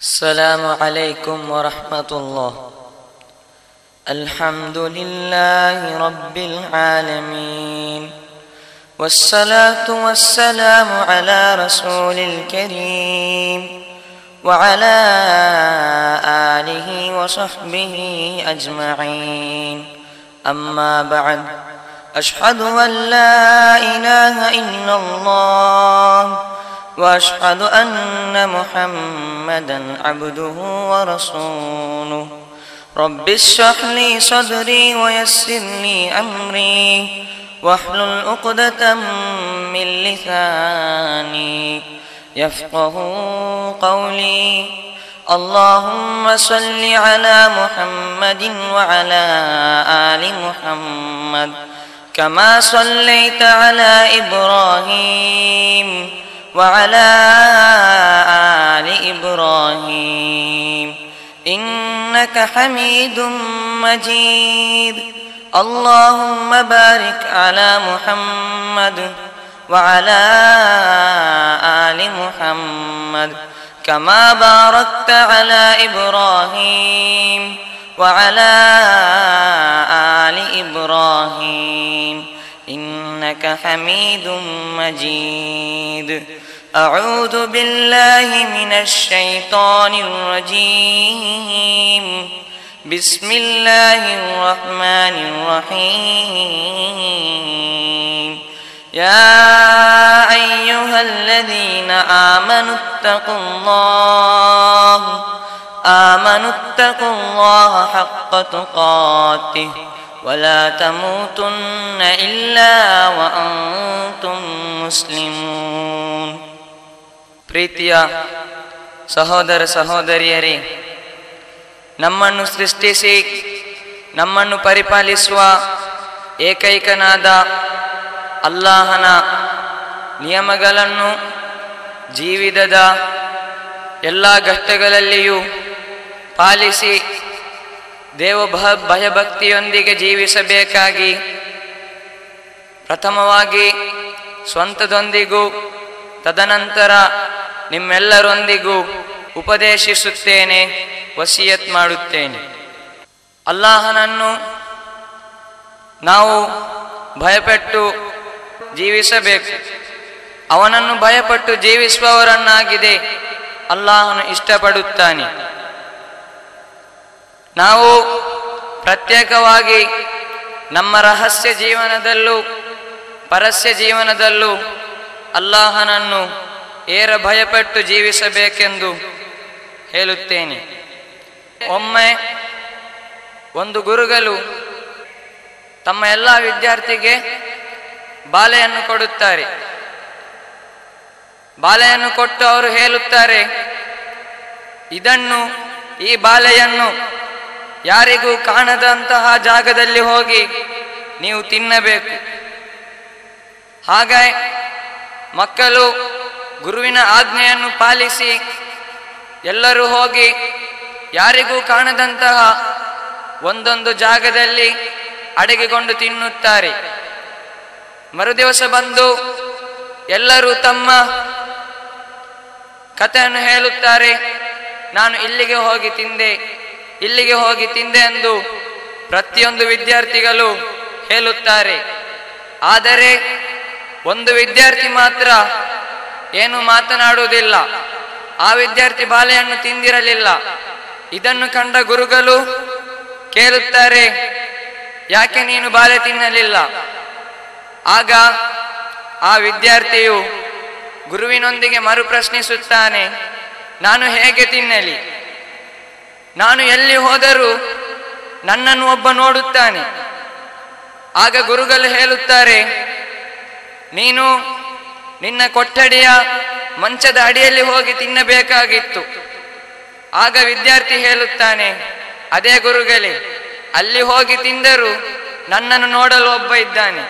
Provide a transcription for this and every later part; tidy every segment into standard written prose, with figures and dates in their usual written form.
السلام عليكم ورحمة الله. الحمد لله رب العالمين، والصلاة والسلام على رسول الكريم وعلى آله وصحبه أجمعين. أما بعد، أشهد أن لا إله إلا الله وأشهد أن محمدا عبده ورسوله. رب اشرح لي صدري ويسر لي أمري واحلل عقدة من لساني يفقه قولي. اللهم صل على محمد وعلى آل محمد كما صليت على إبراهيم وعلى آل إبراهيم إنك حميد مجيد. اللهم بارك على محمد وعلى آل محمد كما باركت على إبراهيم وعلى آل إبراهيم إنك حميد مجيد. أعوذ بالله من الشيطان الرجيم. بسم الله الرحمن الرحيم. يا أيها الذين آمنوا اتقوا الله حق تقاته ولا تموتن إلا وأنتم مسلمون. ಪ್ರೀತಿಯ ಸಹೋದರ ಸಹೋದರಿಯರೇ, ನಮ್ಮನ್ನು ಸೃಷ್ಟಿಸಿ ನಮ್ಮನ್ನು ಪರಿಪಾಲಿಸುವ ಏಕೈಕನಾದ ಅಲ್ಲಾಹನ ನಿಯಮಗಳನ್ನು ಜೀವಿತದ ಎಲ್ಲ ಘಟ್ಟಗಳಲ್ಲಿಯೂ ಪಾಲಿಸಿ ಭಯಭಕ್ತಿಯೊಂದಿಗೆ ಜೀವಿಸಬೇಕಾಗಿ ಪ್ರಥಮವಾಗಿ ಸ್ವಂತದೊಂದಿಗೂ ತದನಂತರ ನಿಮ್ಮೆಲ್ಲರೊಂದಿಗೂ ಉಪದೇಶಿಸುತ್ತೇನೆ, ವಸಿಯತ್ ಮಾಡುತ್ತೇನೆ. ಅಲ್ಲಾಹನನ್ನು ನಾವು ಭಯಪಟ್ಟು ಜೀವಿಸಬೇಕು. ಅವನನ್ನು ಭಯಪಟ್ಟು ಜೀವಿಸುವವರನ್ನಾಗಿದೆ ಅಲ್ಲಾಹನು ಇಷ್ಟಪಡುತ್ತಾನೆ. ನಾವು ಪ್ರತ್ಯೇಕವಾಗಿ ನಮ್ಮ ರಹಸ್ಯ ಜೀವನದಲ್ಲೂ ಪರಸ್ಯ ಜೀವನದಲ್ಲೂ ಅಲ್ಲಾಹನನ್ನು ಭಯಪಟ್ಟು ಜೀವಿಸಬೇಕೆಂದು ಹೇಳುತ್ತೇನೆ. ಒಮ್ಮೆ ಒಂದು ಗುರುಗಳು ತಮ್ಮ ಎಲ್ಲ ವಿದ್ಯಾರ್ಥಿಗೆ ಬಾಲೆಯನ್ನು ಕೊಡುತ್ತಾರೆ. ಬಾಲೆಯನ್ನು ಕೊಟ್ಟು ಅವರು ಹೇಳುತ್ತಾರೆ, ಈ ಬಾಲೆಯನ್ನು ಯಾರಿಗೂ ಕಾಣದಂತಹ ಜಾಗದಲ್ಲಿ ಹೋಗಿ ನೀವು ತಿನ್ನಬೇಕು. ಹಾಗೆ ಮಕ್ಕಳು ಗುರುವಿನ ಆಜ್ಞೆಯನ್ನು ಪಾಲಿಸಿ ಎಲ್ಲರೂ ಹೋಗಿ ಯಾರಿಗೂ ಕಾಣದಂತಹ ಒಂದೊಂದು ಜಾಗದಲ್ಲಿ ಅಡಗಿಕೊಂಡು ತಿನ್ನುತ್ತಾರೆ. ಮರುದಿವಸ ಬಂದು ಎಲ್ಲರೂ ತಮ್ಮ ಕಥೆಯನ್ನು ಹೇಳುತ್ತಾರೆ. ನಾನು ಇಲ್ಲಿಗೆ ಹೋಗಿ ತಿಂದೆ ಎಂದು ಪ್ರತಿಯೊಂದು ವಿದ್ಯಾರ್ಥಿಗಳು ಹೇಳುತ್ತಾರೆ. ಆದರೆ ಒಂದು ವಿದ್ಯಾರ್ಥಿ ಮಾತ್ರ ಏನು ಮಾತನಾಡುವುದಿಲ್ಲ. ಆ ವಿದ್ಯಾರ್ಥಿ ಬಾಲೆಯನ್ನು ತಿಂದಿರಲಿಲ್ಲ. ಇದನ್ನು ಕಂಡ ಗುರುಗಳು ಕೇಳುತ್ತಾರೆ, ಯಾಕೆ ನೀನು ಬಾಲೆ ತಿನ್ನಲಿಲ್ಲ? ಆಗ ಆ ವಿದ್ಯಾರ್ಥಿಯು ಗುರುವಿನೊಂದಿಗೆ ಮರುಪ್ರಶ್ನಿಸುತ್ತಾನೆ, ನಾನು ಹೇಗೆ ತಿನ್ನಲಿ? ನಾನು ಎಲ್ಲಿ ಹೋದರೂ ನನ್ನನ್ನು ಒಬ್ಬ ನೋಡುತ್ತಾನೆ. ಆಗ ಗುರುಗಳು ಹೇಳುತ್ತಾರೆ, ನೀನು ನಿನ್ನ ಕೊಠಡಿಯ ಮಂಚದ ಅಡಿಯಲ್ಲಿ ಹೋಗಿ ತಿನ್ನಬೇಕಾಗಿತ್ತು. ಆಗ ವಿದ್ಯಾರ್ಥಿ ಹೇಳುತ್ತಾನೆ, ಅದೇ ಗುರುಗಳೇ, ಅಲ್ಲಿ ಹೋಗಿ ತಿಂದರೂ ನನ್ನನ್ನು ನೋಡಲು ಒಬ್ಬ ಇದ್ದಾನೆ.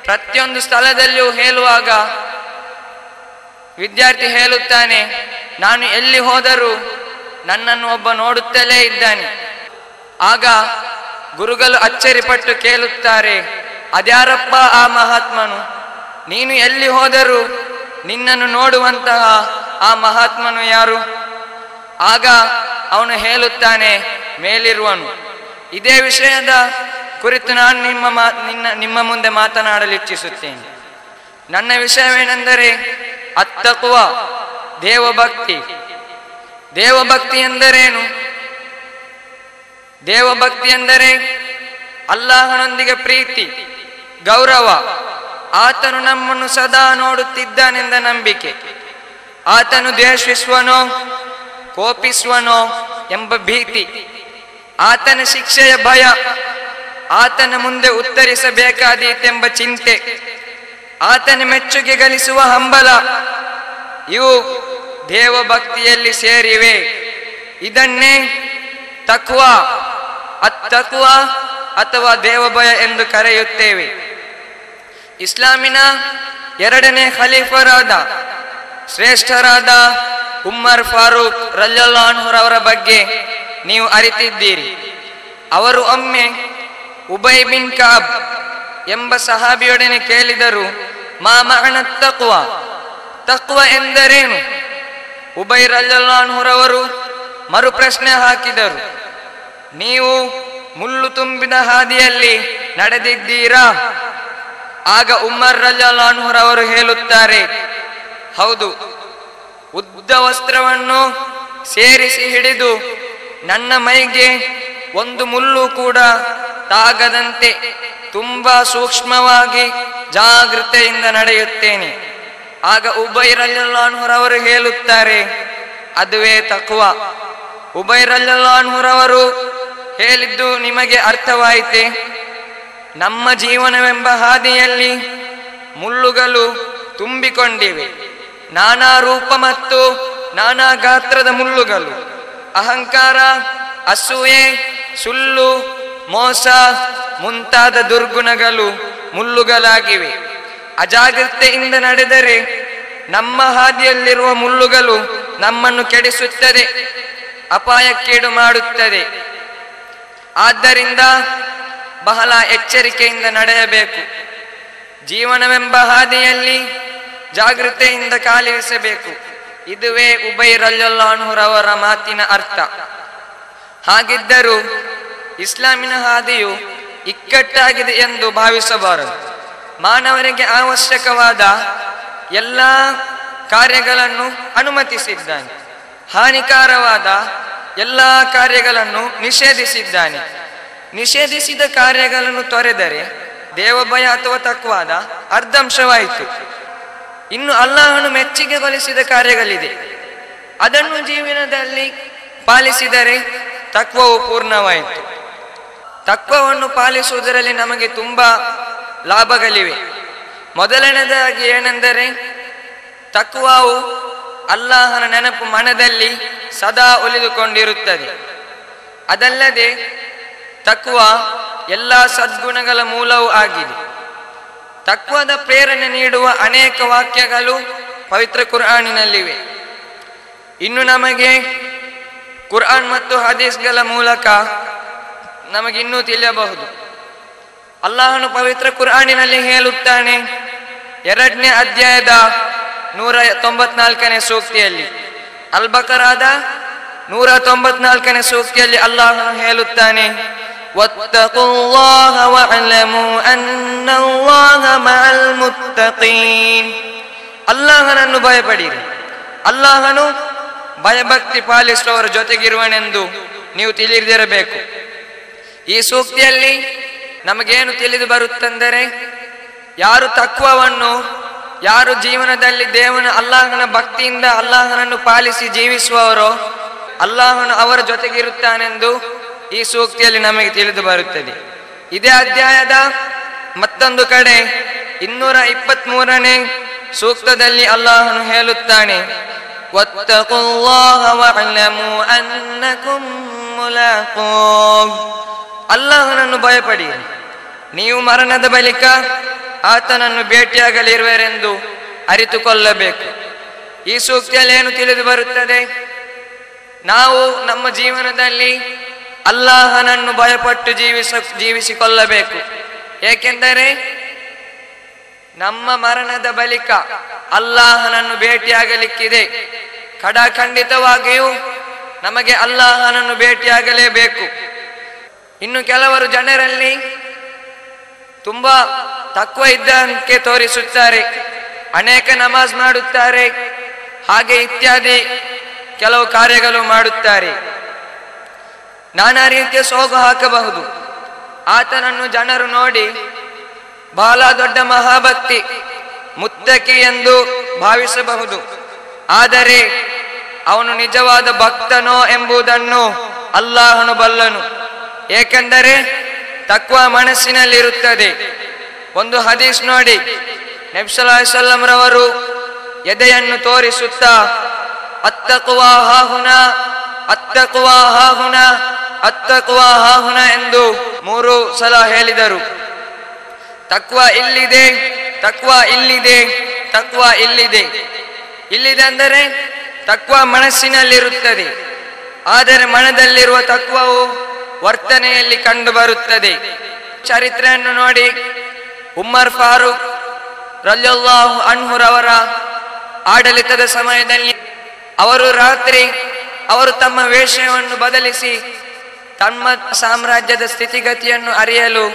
ಪ್ರತಿಯೊಂದು ಸ್ಥಳದಲ್ಲಿಯೂ ಹೇಳುವಾಗ ವಿದ್ಯಾರ್ಥಿ ಹೇಳುತ್ತಾನೆ, ನಾನು ಎಲ್ಲಿ ಹೋದರೂ ನನ್ನನ್ನು ಒಬ್ಬ ನೋಡುತ್ತಲೇ ಇದ್ದಾನೆ. ಆಗ ಗುರುಗಳು ಅಚ್ಚರಿಪಟ್ಟು ಕೇಳುತ್ತಾರೆ, ಅದ್ಯಾರಪ್ಪ ಆ ಮಹಾತ್ಮನು? ನೀನು ಎಲ್ಲಿ ಹೋದರೂ ನಿನ್ನನ್ನು ನೋಡುವಂತಹ ಆ ಮಹಾತ್ಮನು ಯಾರು? ಆಗ ಅವನು ಹೇಳುತ್ತಾನೆ, ಮೇಲಿರುವನು. ಇದೇ ವಿಷಯದ ಕುರಿತು ನಾನು ನಿಮ್ಮ ಮುಂದೆ ಮಾತನಾಡಲು ಇಚ್ಛಿಸುತ್ತೇನೆ. ನನ್ನ ವಿಷಯವೇನೆಂದರೆ ಅತ್ತಕ್ವ, ದೇವಭಕ್ತಿ. ದೇವಭಕ್ತಿ ಎಂದರೇನು? ದೇವಭಕ್ತಿ ಎಂದರೆ ಅಲ್ಲಾಹನೊಂದಿಗೆ ಪ್ರೀತಿ, ಗೌರವ, ಆತನು ನಮ್ಮನ್ನು ಸದಾ ನೋಡುತ್ತಿದ್ದಾನೆಂದ ನಂಬಿಕೆ, ಆತನು ದ್ವೇಷಿಸುವನೋ ಕೋಪಿಸುವನೋ ಎಂಬ ಭೀತಿ, ಆತನ ಶಿಕ್ಷೆಯ ಭಯ, ಆತನ ಮುಂದೆ ಉತ್ತರಿಸಬೇಕಾದೀತೆಂಬ ಚಿಂತೆ, ಆತನ ಮೆಚ್ಚುಗೆ ಗಳಿಸುವ ಹಂಬಲ, ಇವು ದೇವಭಕ್ತಿಯಲ್ಲಿ ಸೇರಿವೆ. ಇದನ್ನೇ ತಕ್ವಾ, ಅತ್ತಕ್ವಾ ಅಥವಾ ದೇವಭಯ ಎಂದು ಕರೆಯುತ್ತೇವೆ. ಇಸ್ಲಾಮಿನ ಎರಡನೇ ಖಲೀಫರಾದ ಶ್ರೇಷ್ಠರಾದ ಉಮರ್ ಫಾರೂಕ್ ರಲಿಯಲ್ಲಾಹು ಅನ್ಹುರವರ ಬಗ್ಗೆ ನೀವು ಅರಿತಿದ್ದೀರಿ. ಅವರು ಒಮ್ಮೆ ಉಬೈ ಬಿನ್ ಕಅಬ್ ಎಂಬ ಸಹಾಬಿಯೊಡನೆ ಕೇಳಿದರು, ಮಾ ಮಅನ ತಕ್ವಾ, ತಕ್ವಾ ಎಂದರೇನು? ಉಬೈ ರಲಿಯಲ್ಲಾಹು ಅನ್ಹುರವರು ಮರುಪ್ರಶ್ನೆ ಹಾಕಿದರು, ನೀವು ಮುಳ್ಳು ತುಂಬಿದ ಹಾದಿಯಲ್ಲಿ ನಡೆದಿದ್ದೀರಾ? ಆಗ ಉಮರ್ ರಲಿಯಲ್ಲಾಹು ಅನ್ಹುರವರು ಹೇಳುತ್ತಾರೆ, ಹೌದು. ಉದ್ದ ವಸ್ತ್ರವನ್ನು ಸೇರಿಸಿ ಹಿಡಿದು ನನ್ನ ಮೈಗೆ ಒಂದು ಮುಳ್ಳು ಕೂಡ ತಾಗದಂತೆ ತುಂಬಾ ಸೂಕ್ಷ್ಮವಾಗಿ ಜಾಗೃತೆಯಿಂದ ನಡೆಯುತ್ತೇನೆ. ಆಗ ಉಬೈ ರಲಿಯಲ್ಲಾಹು ಅನ್ಹುರವರು ಹೇಳುತ್ತಾರೆ, ಅದುವೇ ತಕ್ವಾ. ಉಬೈ ರಲಿಯಲ್ಲಾಹು ಅನ್ಹುರವರು ಹೇಳಿದ್ದು ನಿಮಗೆ ಅರ್ಥವಾಯಿತೆ? ನಮ್ಮ ಜೀವನವೆಂಬ ಹಾದಿಯಲ್ಲಿ ಮುಳ್ಳುಗಳು ತುಂಬಿಕೊಂಡಿವೆ, ನಾನಾ ರೂಪ ಮತ್ತು ನಾನಾ ಗಾತ್ರದ ಮುಳ್ಳುಗಳು. ಅಹಂಕಾರ, ಅಸೂಯೆ, ಸುಳ್ಳು, ಮೋಸ ಮುಂತಾದ ದುರ್ಗುಣಗಳು ಮುಳ್ಳುಗಳಾಗಿವೆ. ಅಜಾಗ್ರತೆಯಿಂದ ನಡೆದರೆ ನಮ್ಮ ಹಾದಿಯಲ್ಲಿರುವ ಮುಳ್ಳುಗಳು ನಮ್ಮನ್ನು ಕೆಡಿಸುತ್ತದೆ, ಅಪಾಯಕ್ಕೀಡು ಮಾಡುತ್ತದೆ. ಆದ್ದರಿಂದ ಬಹಳ ಎಚ್ಚರಿಕೆಯಿಂದ ನಡೆಯಬೇಕು. ಜೀವನವೆಂಬ ಹಾದಿಯಲ್ಲಿ ಜಾಗೃತೆಯಿಂದ ಕಾಲಿರಿಸಬೇಕು. ಇದುವೇ ಉಬೈ ರಲಿಯಲ್ಲಾಹು ಅನ್ಹುರವರ ಮಾತಿನ ಅರ್ಥ. ಹಾಗಿದ್ದರೂ ಇಸ್ಲಾಮಿನ ಹಾದಿಯು ಇಕ್ಕಟ್ಟಾಗಿದೆ ಎಂದು ಭಾವಿಸಬಾರದು. ಮಾನವರಿಗೆ ಅವಶ್ಯಕವಾದ ಎಲ್ಲ ಕಾರ್ಯಗಳನ್ನು ಅನುಮತಿಸಿದ್ದಾನೆ, ಹಾನಿಕಾರವಾದ ಎಲ್ಲ ಕಾರ್ಯಗಳನ್ನು ನಿಷೇಧಿಸಿದ್ದಾನೆ. ನಿಷೇಧಿಸಿದ ಕಾರ್ಯಗಳನ್ನು ತೊರೆದರೆ ದೇವಭಯ ಅಥವಾ ತಕ್ವಾದ ಅರ್ಧಂಶವಾಯಿತು. ಇನ್ನು ಅಲ್ಲಾಹನು ಮೆಚ್ಚುಗೆಗೊಳಿಸಿದ ಕಾರ್ಯಗಳಿದೆ, ಅದನ್ನು ಜೀವನದಲ್ಲಿ ಪಾಲಿಸಿದರೆ ತಕ್ವವು ಪೂರ್ಣವಾಯಿತು. ತಕ್ವವನ್ನು ಪಾಲಿಸುವುದರಲ್ಲಿ ನಮಗೆ ತುಂಬಾ ಲಾಭಗಳಿವೆ. ಮೊದಲನೇದಾಗಿ ಏನೆಂದರೆ, ತಕ್ವಾವು ಅಲ್ಲಾಹನ ನೆನಪು ಮನದಲ್ಲಿ ಸದಾ ಉಳಿದುಕೊಂಡಿರುತ್ತದೆ. ಅದಲ್ಲದೆ ತಕ್ವಾ ಎಲ್ಲ ಸದ್ಗುಣಗಳ ಮೂಲವೂ ಆಗಿದೆ. ತಕ್ವಾದ ಪ್ರೇರಣೆ ನೀಡುವ ಅನೇಕ ವಾಕ್ಯಗಳು ಪವಿತ್ರ ಕುರ್ಆನಿನಲ್ಲಿವೆ. ಇನ್ನು ನಮಗೆ ಕುರ್ಆನ್ ಮತ್ತು ಹದೀಸ್ಗಳ ಮೂಲಕ ನಮಗಿನ್ನೂ ತಿಳಿಯಬಹುದು. ಅಲ್ಲಾಹನು ಪವಿತ್ರ ಕುರ್ಆನಿನಲ್ಲಿ ಹೇಳುತ್ತಾನೆ, 2ನೇ ಅಧ್ಯಾಯದ 194ನೇ ಸೂಕ್ತಿಯಲ್ಲಿ, ಅಲ್ ಬಕರಾದ 194ನೇ ಸೂಕ್ತಿಯಲ್ಲಿ ಅಲ್ಲಾಹನು ಹೇಳುತ್ತಾನೆ, ವತ್ತಖುಲ್ಲಾಹ ವಅಲಮು ಅನ್ನಲ್ಲಾಹ ಮಅಲ್ ಮುತ್ತಖೀನ್. ಅಲ್ಲಾಹನನ್ನು ಭಯಪಡಿರಿ, ಅಲ್ಲಾಹನು ಭಯಭಕ್ತಿ ಪಾಲಿಸುವವರ ಜೊತೆಗಿರುವನೆಂದು ನೀವು ತಿಳಿದಿರಬೇಕು. ಈ ಸೂಕ್ತಿಯಲ್ಲಿ ನಮಗೇನು ತಿಳಿದು ಬರುತ್ತೆಂದರೆ, ಯಾರು ತಕ್ವವನ್ನು, ಯಾರು ಜೀವನದಲ್ಲಿ ಅಲ್ಲಾಹನ ಭಕ್ತಿಯಿಂದ ಅಲ್ಲಾಹನನ್ನು ಪಾಲಿಸಿ ಜೀವಿಸುವವರೋ ಅಲ್ಲಾಹನು ಅವರ ಜೊತೆಗಿರುತ್ತಾನೆಂದು ಈ ಸೂಕ್ತಿಯಲ್ಲಿ ನಮಗೆ ತಿಳಿದು ಬರುತ್ತದೆ. ಇದೇ ಅಧ್ಯಾಯದ ಮತ್ತೊಂದು ಕಡೆ 223ನೇ ಸೂಕ್ತದಲ್ಲಿ ಅಲ್ಲಾಹನು ಹೇಳುತ್ತಾನೆ, ವತ್ತಖುಲ್ಲಾಹ ವಅಲಮು ಅನ್ನಕುಂ ಮುಲಾಖೂಹ್. ಅಲ್ಲಾಹನನ್ನು ಭಯಪಡಿರಿ, ನೀವು ಮರಣದ ಬಳಿಕ ಆತನನ್ನು ಭೇಟಿಯಾಗಲಿರುವರೆಂದು ಅರಿತುಕೊಳ್ಳಬೇಕು. ಈ ಸೂಕ್ತಿಯಲ್ಲಿ ಏನು ತಿಳಿದು ಬರುತ್ತದೆ? ನಾವು ನಮ್ಮ ಜೀವನದಲ್ಲಿ ಅಲ್ಲಾಹನನ್ನು ಭಯಪಟ್ಟು ಜೀವಿಸಿಕೊಳ್ಳಬೇಕು. ಏಕೆಂದರೆ ನಮ್ಮ ಮರಣದ ಬಳಿಕ ಅಲ್ಲಾಹನನ್ನು ಭೇಟಿಯಾಗಲಿಕ್ಕಿದೆ. ಖಂಡಿತವಾಗಿಯೂ ನಮಗೆ ಅಲ್ಲಾಹನನ್ನು ಭೇಟಿಯಾಗಲೇಬೇಕು. ಇನ್ನು ಕೆಲವರು ಜನರಲ್ಲಿ ತುಂಬಾ ತಕ್ವ ಇದ್ದಂತೆ ತೋರಿಸುತ್ತಾರೆ, ಅನೇಕ ನಮಾಜ್ ಮಾಡುತ್ತಾರೆ, ಹಾಗೆ ಇತ್ಯಾದಿ ಕೆಲವು ಕಾರ್ಯಗಳು ಮಾಡುತ್ತಾರೆ. ನಾನಾ ರೀತಿಯ ಸೋಗು ಹಾಕಬಹುದು. ಆತನನ್ನು ಜನರು ನೋಡಿ ಬಹಳ ದೊಡ್ಡ ಮಹಾಭಕ್ತಿ ಮುತ್ತಕಿ ಎಂದು ಭಾವಿಸಬಹುದು. ಆದರೆ ಅವನು ನಿಜವಾದ ಭಕ್ತನೋ ಎಂಬುದನ್ನು ಅಲ್ಲಾಹನು ಬಲ್ಲನು. ಏಕೆಂದರೆ ತಕ್ವ ಮನಸ್ಸಿನಲ್ಲಿರುತ್ತದೆ. ಒಂದು ಹದೀಸ್ ನೋಡಿ, ನಬಿ ಸಲ್ಲಲ್ಲಾಹು ಅಲೈಹಿ ವಸಲ್ಲಂ ರವರು ಎದೆಯನ್ನು ತೋರಿಸುತ್ತಾ ಅತ್ತಕ್ವಾ ಹಾಹುನಾ ಅತ್ತಕ್ವಾ ಹಾಹುನಾ ಅತ್ತಕ್ವಾ ಹಾಹುನಾ ಎಂದು 3 ಸಲ ಹೇಳಿದರು. ತಕ್ವ ಇಲ್ಲಿದೆ, ತಕ್ವ ಇಲ್ಲಿದೆ, ತಕ್ವ ಇಲ್ಲಿದೆ. ಇಲ್ಲಿದೆ ಅಂದರೆ ತಕ್ವ ಮನಸ್ಸಿನಲ್ಲಿರುತ್ತದೆ. ಆದರೆ ಮನದಲ್ಲಿರುವ ತಕ್ವವು ವರ್ತನೆಯಲ್ಲಿ ಕಂಡು ಬರುತ್ತದೆ. ಚರಿತ್ರೆಯನ್ನು ನೋಡಿ, ಉಮರ್ ಫಾರೂಕ್ ರಲಿಯಲ್ಲಾಹು ಅನ್ಹು ರವರ ಆಡಳಿತದ ಸಮಯದಲ್ಲಿ ಅವರು ತಮ್ಮ ವೇಷವನ್ನು ಬದಲಿಸಿ ತಮ್ಮ ಸಾಮ್ರಾಜ್ಯದ ಸ್ಥಿತಿಗತಿಯನ್ನು ಅರಿಯಲು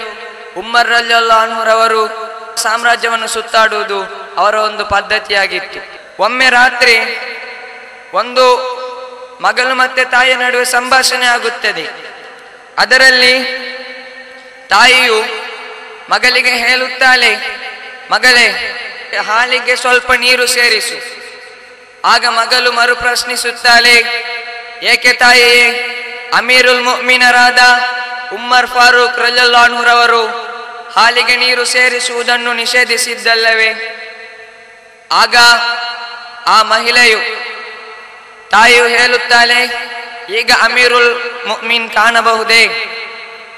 ಉಮರ್ ರಲಿಯಲ್ಲಾಹು ಅನ್ಹು ರವರು ಸಾಮ್ರಾಜ್ಯವನ್ನು ಸುತ್ತಾಡುವುದು ಅವರ ಒಂದು ಪದ್ಧತಿಯಾಗಿತ್ತು. ಒಮ್ಮೆ ರಾತ್ರಿ ಒಂದು ಮಗಳು ಮತ್ತೆ ತಾಯಿಯ ನಡುವೆ ಸಂಭಾಷಣೆ ಆಗುತ್ತದೆ. ಅದರಲ್ಲಿ ತಾಯಿಯು ಮಗಳಿಗೆ ಹೇಳುತ್ತಾಳೆ, ಮಗಳೇ, ಹಾಲಿಗೆ ಸ್ವಲ್ಪ ನೀರು ಸೇರಿಸು. ಆಗ ಮಗಳು ಮರು ಪ್ರಶ್ನಿಸುತ್ತಾಳೆ, ಏಕೆ ತಾಯಿಯೇ? ಅಮೀರುಲ್ ಮುಅ್ಮಿನರಾದ ಉಮರ್ ಫಾರೂಕ್ ರಲಿಯಲ್ಲಾಹು ಅನ್ಹು ರವರು ಹಾಲಿಗೆ ನೀರು ಸೇರಿಸುವುದನ್ನು ನಿಷೇಧಿಸಿದ್ದಲ್ಲವೇ? ಆಗ ಆ ಮಹಿಳೆಯು ತಾಯಿಯು ಹೇಳುತ್ತಾಳೆ, ಈಗ ಅಮೀರುಲ್ ಮುಅ್ಮಿನ್ ಕಾಣಬಹುದೇ?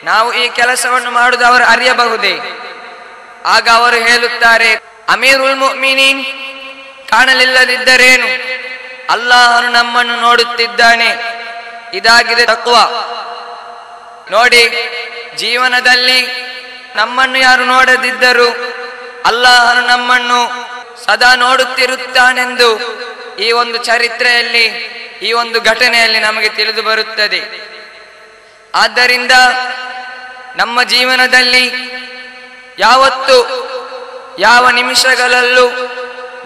ನಾವು ಈ ಕೆಲಸವನ್ನು ಮಾಡುವುದು ಅವರು ಅರಿಯಬಹುದೇ? ಆಗ ಅವರು ಹೇಳುತ್ತಾರೆ, ಅಮೀರುಲ್ ಮುಅ್ಮಿನೀನ್ ಕಾಣಲಿಲ್ಲದಿದ್ದರೇನು, ಅಲ್ಲಾಹನು ನಮ್ಮನ್ನು ನೋಡುತ್ತಿದ್ದಾನೆ. ಇದಾಗಿದೆ ತಕ್ವಾ. ನೋಡಿ, ಜೀವನದಲ್ಲಿ ನಮ್ಮನ್ನು ಯಾರು ನೋಡದಿದ್ದರೂ ಅಲ್ಲಾಹನು ನಮ್ಮನ್ನು ಸದಾ ನೋಡುತ್ತಿರುತ್ತಾನೆಂದು ಈ ಒಂದು ಚರಿತ್ರೆಯಲ್ಲಿ, ಈ ಒಂದು ಘಟನೆಯಲ್ಲಿ ನಮಗೆ ತಿಳಿದು ಬರುತ್ತದೆ. ಆದ್ದರಿಂದ ನಮ್ಮ ಜೀವನದಲ್ಲಿ ಯಾವತ್ತು ಯಾವ ನಿಮಿಷಗಳಲ್ಲೂ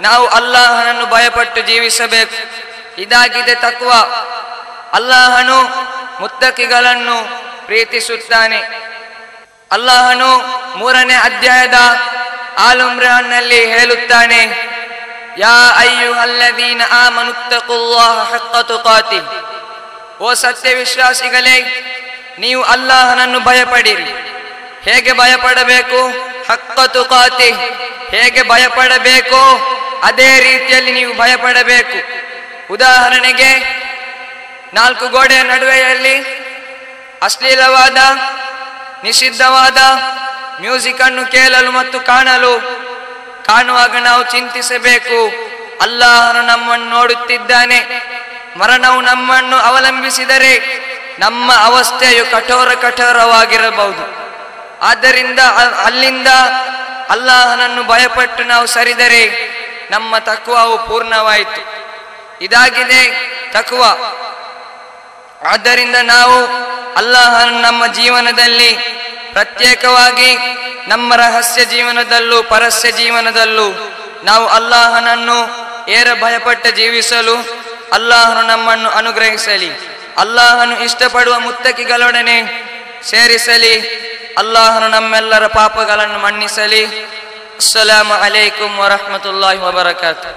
ನಾವು ಅಲ್ಲಾಹನನ್ನು ಭಯಪಟ್ಟು ಜೀವಿಸಬೇಕು. ಇದಾಗಿದೆ ತಕ್ವಾ. ಅಲ್ಲಾಹನು ಮುತ್ತಕಿಗಳನ್ನು ಪ್ರೀತಿಸುತ್ತಾನೆ. ಅಲ್ಲಾಹನು 3ನೇ ಅಧ್ಯಾಯದ ಆಲ್ ಇಮ್ರಾನ್ ನಲ್ಲಿ ಹೇಳುತ್ತಾನೆ, ಯಾ ಅಯ್ಯುಹಲ್ಲದೀನ ಆಮನು ತಖುಲ್ಲಾಹ ಹಕ್ಕ ತುಕಾತಿಹ್. ಓ ಸತ್ಯವಿಶ್ವಾಸಿಗಳೇ, ನೀವು ಅಲ್ಲಾಹನನ್ನು ಭಯಪಡಿರಿ. ಹೇಗೆ ಭಯಪಡಬೇಕು? ಹಕ್ಕ ತುಕಾತಿಹ್, ಹೇಗೆ ಭಯಪಡಬೇಕೋ ಅದೇ ರೀತಿಯಲ್ಲಿ ನೀವು ಭಯಪಡಬೇಕು. ಉದಾಹರಣೆಗೆ, 4 ಗೋಡೆಯ ನಡುವೆಯಲ್ಲಿ ಅಶ್ಲೀಲವಾದ ನಿಷಿದ್ಧವಾದ ಮ್ಯೂಸಿಕ್ ಅನ್ನು ಕೇಳಲು ಮತ್ತು ಕಾಣುವಾಗ ನಾವು ಚಿಂತಿಸಬೇಕು, ಅಲ್ಲಾಹನು ನಮ್ಮನ್ನು ನೋಡುತ್ತಿದ್ದಾನೆ. ಮರಣವು ನಮ್ಮನ್ನು ಅವಲಂಬಿಸಿದರೆ ನಮ್ಮ ಅವಸ್ಥೆಯು ಕಠೋರವಾಗಿರಬಹುದು. ಆದ್ದರಿಂದ ಅಲ್ಲಿಂದ ಅಲ್ಲಾಹನನ್ನು ಭಯಪಟ್ಟು ನಾವು ಸರಿದರೆ ನಮ್ಮ ತಕ್ವಾವು ಪೂರ್ಣವಾಯಿತು. ಇದಾಗಿದೆ ತಕ್ವಾ. ಆದ್ದರಿಂದ ನಾವು ಅಲ್ಲಾಹನನ್ನು ನಮ್ಮ ಜೀವನದಲ್ಲಿ ಪ್ರತ್ಯೇಕವಾಗಿ ನಮ್ಮ ರಹಸ್ಯ ಜೀವನದಲ್ಲೂ ಪರಸ್ಯ ಜೀವನದಲ್ಲೂ ನಾವು ಅಲ್ಲಾಹನನ್ನು ಭಯಪಟ್ಟು ಜೀವಿಸಲು ಅಲ್ಲಾಹನು ನಮ್ಮನ್ನು ಅನುಗ್ರಹಿಸಲಿ. ಅಲ್ಲಾಹನು ಇಷ್ಟಪಡುವ ಮುತ್ತಕಿಗಳೊಡನೆ ಸೇರಿಸಲಿ. ಅಲ್ಲಾಹನು ನಮ್ಮೆಲ್ಲರ ಪಾಪಗಳನ್ನು ಮನ್ನಿಸಲಿ. ಅಸ್ಸಲಾಮು ಅಲೈಕುಂ ವರಹ್ಮತುಲ್ಲಾಹಿ ವಬರಕಾತುಹು.